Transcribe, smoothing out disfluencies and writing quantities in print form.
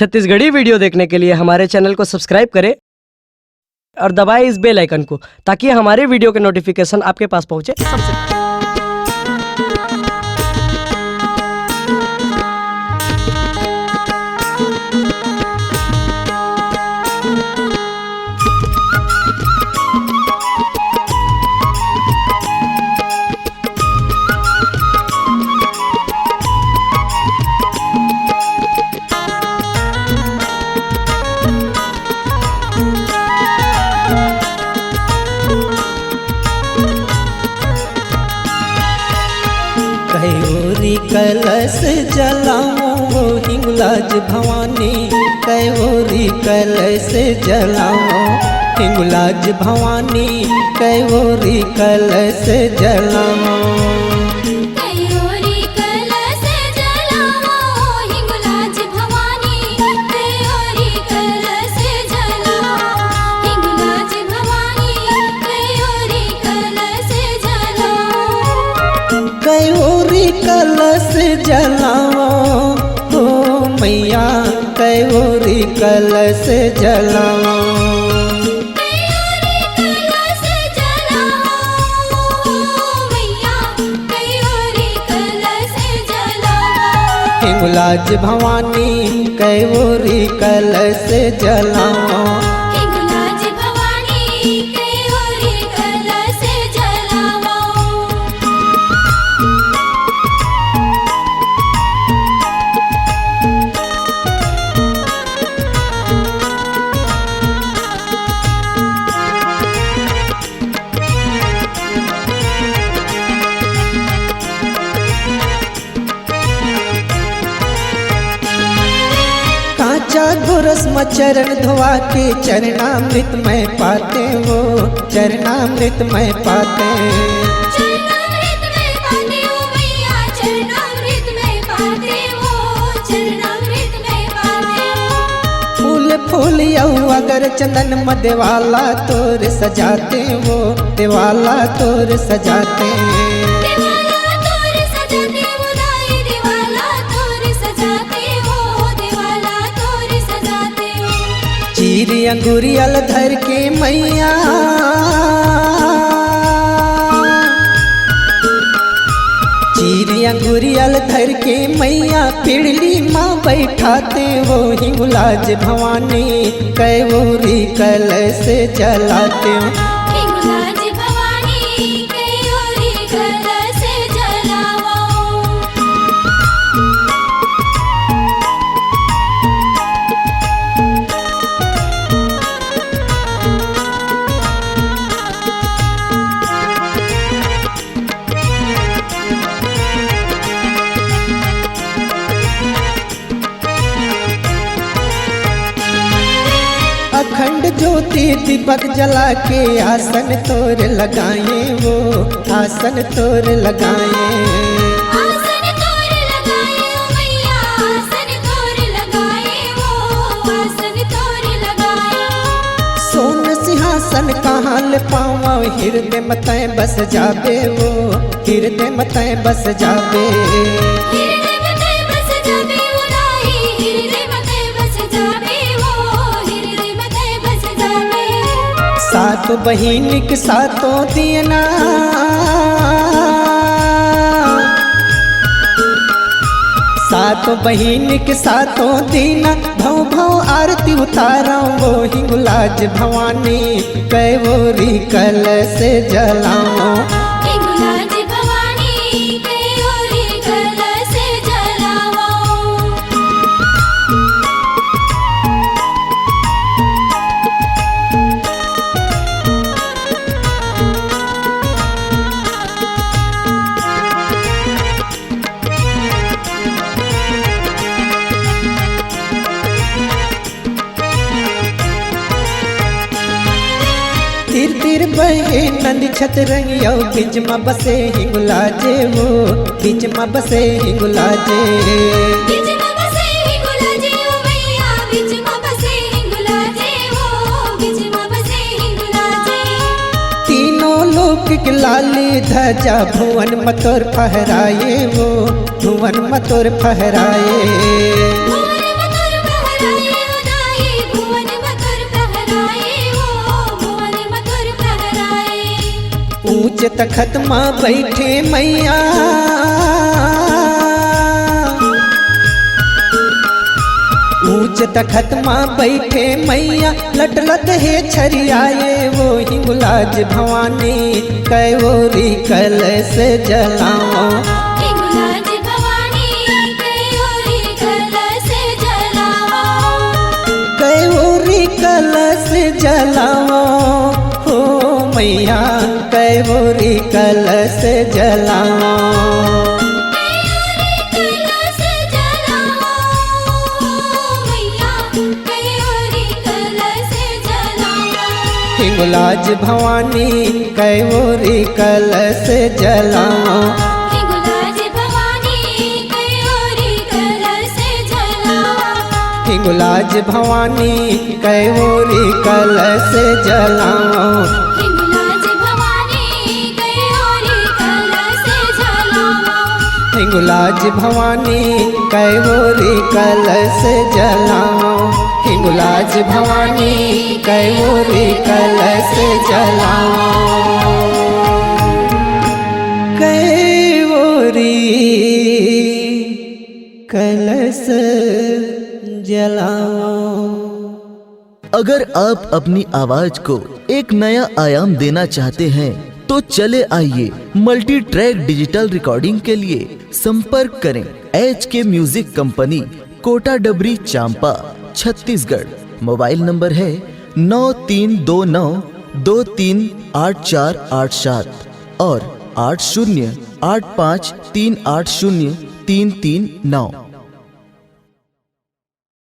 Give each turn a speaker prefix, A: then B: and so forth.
A: Chhattisgarhi video देखने के लिए हमारे चैनल को सब्सक्राइब करें और दबाएं इस बेल आइकन को ताकि हमारे वीडियो के नोटिफिकेशन आपके पास पहुंचे सबसे पहले।
B: कैओरी कलश जलाओ हिंगलाज भवानी, कैओरी कलश जलाओ हिंगलाज भवानी, कैओरी कलश जलाओ। कैओरी कलश जलाओ हो मैया, कैओरी कलश जलाओ। हिंगलाज भवानी कैओरी कलश जलाओ। गोरस में चरण धोवा के चरणामृत में पाते वो, चरणामृत में पाते। फूल फूल यऊ अगर चंदन में देवाला तोर सजाते वो, देवाला तोर सजाते। चीरी अंगूरियल धर के मैया, चीरी अंगूरियल धर के मैया पिड़ली माँ बैठाते वो हिंगलाज भवानी, कैओरी कलश जलाते। अखंड ज्योति दीपक जला के आसन तोर लगाए वो, आसन तोर लगाए। सोन सिंहासन कहाँ ले पावा हृदय मतय बस जाबे वो, हृदय मतय बस जाबे। सातों बहिन के सातों दियना, सातों बहिन के सातों दीना भव भव आरती उतारा वो हिंगलाज भवानी, कैओरी कलश जलाओ। तीर तीर बहे नंदी छत रंगियो, बीच में बसे हिंगलाजे वो, बीच में बसे हिंगलाजे। तीनों लोक के लाली ध्वजा भुवन मतोर फहराए वो, भुवन मतोर फहराए। ऊंच तखत माँ बैठे मैया, ऊंच तखत माँ बैठे मैया, लट लट है छरियाए वो हिंगुलाज भवानी, कैवोरी कलश जलाओ।
C: हिंगुलाज भवानी कैवोरी कलश जलाओ,
B: कैवोरी कलश जलाओ हो मैया, कैवोरी कलश जलाओ। हिंगुलाज भवानी कैवोरी कलश जलाओ,
C: हिंगुलाज भवानी कैवोरी कलश जलाओ,
B: हिंगुलाज भवानी कैवोरी कलश जलाओ।
C: हिंगुलाज भवानी कैवोरी कलश जलाओ,
B: हिंगुलाज भवानी कैवोरी कलश जलाओ, हिंगुलाज भवानी कैवोरी कलश जलाओ। कैवोरी कलश जलाओ।
D: अगर आप अपनी आवाज को एक नया आयाम देना चाहते हैं तो चले आइए मल्टी ट्रैक डिजिटल रिकॉर्डिंग के लिए संपर्क करें HK म्यूजिक कंपनी, कोटा डबरी, चांपा, छत्तीसगढ़। मोबाइल नंबर है 9329238487 और 8085380339।